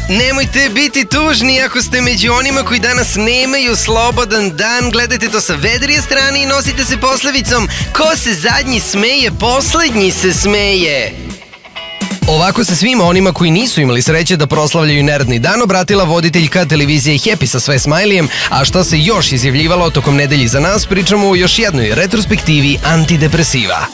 Nemojte biti tužni ako ste među onima koji danas nemaju slobodan dan. Gledajte to sa vedrije strane i nosite se poslovicom: ko se zadnji smeje, poslednji se smeje. Ovako se svima onima koji nisu imali sreće da proslavljaju neradni dan obratila voditeljka televizije Happy sa sve smajlijem, a šta se još izjavljivalo tokom nedelji za nas, pričamo u još jednoj retrospektivi antidepresiva.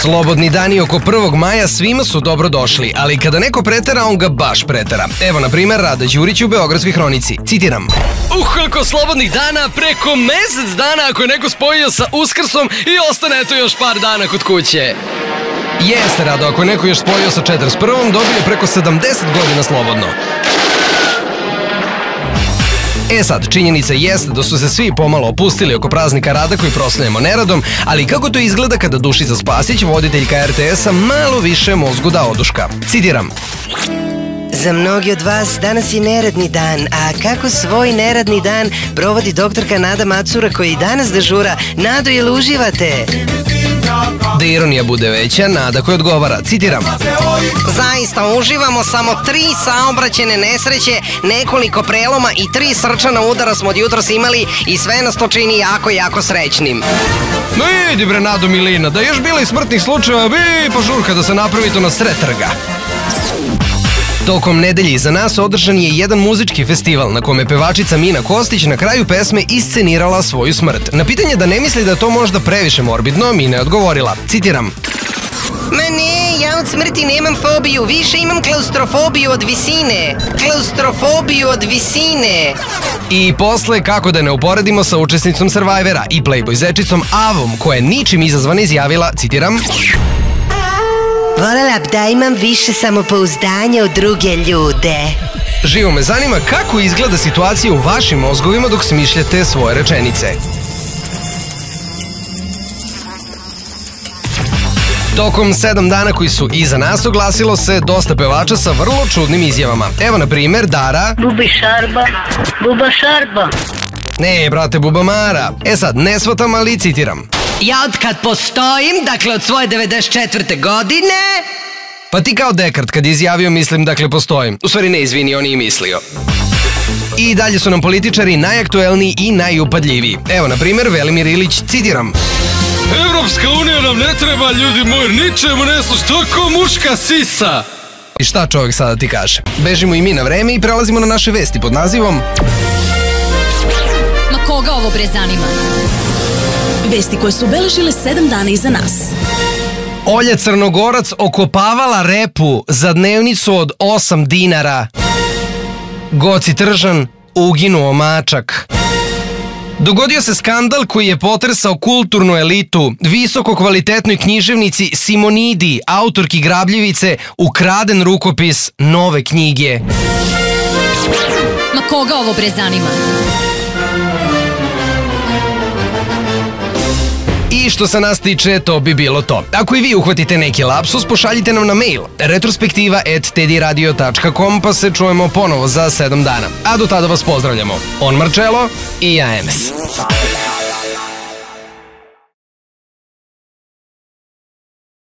Slobodni dani oko 1. maja svima su dobro došli, ali kada neko pretera, on ga baš pretera. Evo, na primer, Rada Đurić u Beogradskoj hronici. Citiram. Koliko slobodnih dana, preko mesec dana ako je neko spojio sa Uskrsom i ostane eto još par dana kod kuće. Jeste, Rado, ako je neko još spojio sa 41. dobio preko 70 godina slobodno. Sad, činjenica jeste da su se svi pomalo opustili oko praznika rada koji proslavljamo neradom, ali kako to izgleda kada Dušica Spasić, voditeljka RTS-a, malo više mozgu da oduška. Citiram. Za mnogi od vas danas je neradni dan, a kako svoj neradni dan provodi doktorka Nada Macura koji i danas dežura? Nado, jel uživate? Da ironija bude veća, Nada koja odgovara, citiram. Zaista uživamo, samo 3 saobraćajne nesreće, nekoliko preloma i 3 srčana udara smo od jutros imali i sve nas to čini jako, jako srećnim. No idi bre, Nado Milina, da je još bilo i smrtnih slučajeva, bi požurka da se napravi to na sred trga. Tokom nedelje iza nas održan je jedan muzički festival na kome pevačica Mina Kostić na kraju pesme iscenirala svoju smrt. Na pitanje da ne misli da je to možda previše morbidno, Mina je odgovorila, citiram. Ma ne, ja od smrti nemam fobiju, više imam klaustrofobiju od visine. Klaustrofobiju od visine. I posle, kako da ne uporedimo sa učesnicom Survivora i Playboy zečicom Avom, koja je ničim izazvana izjavila, citiram. Volela bi da imam više samopouzdanja u druge ljude. Živo me zanima kako izgleda situacija u vašim mozgovima dok smišljate svoje rečenice. Tokom 7 dana koji su iza nas oglasilo se dosta pevača sa vrlo čudnim izjavama. Evo, na primer, Dara... Buba šarba, buba šarba. Ne, brate, Buba Mara. Sad, ne shvatam, ali citiram. Ja od kad postojim, dakle od svoje 94. godine... Pa ti kao Dekart kad je izjavio mislim dakle postojim. U stvari ne, izvini, on je i mislio. I dalje su nam političari najaktuelniji i najupadljiviji. Evo, na primer, Velimir Ilić, citiram. Evropska unija nam ne treba, ljudi moji, ničemu ne služi, to ko muška sisa. I šta čovjek sada ti kaže? Bežimo i mi na vreme i prelazimo na naše vesti pod nazivom... Ma koga ovo bre zanima? Vesti koje su obeležile 7 dana iza nas. Olja Crnogorac okopavala repu za dnevnicu od 8 dinara. Goci Tržan uginuo mačak. Dogodio se skandal koji je potresao kulturnu elitu. Visoko kvalitetnoj književnici Simonidi, autorki Grabljivice, ukraden rukopis nove knjige. Ma koga ovo bre zanima? I što se nas tiče, to bi bilo to. Ako i vi uhvatite neki lapsus, pošaljite nam na mail retrospektiva@tediradio.com pa se čujemo ponovo za 7 dana. A do tada vas pozdravljamo. On Marcello i ja Emes.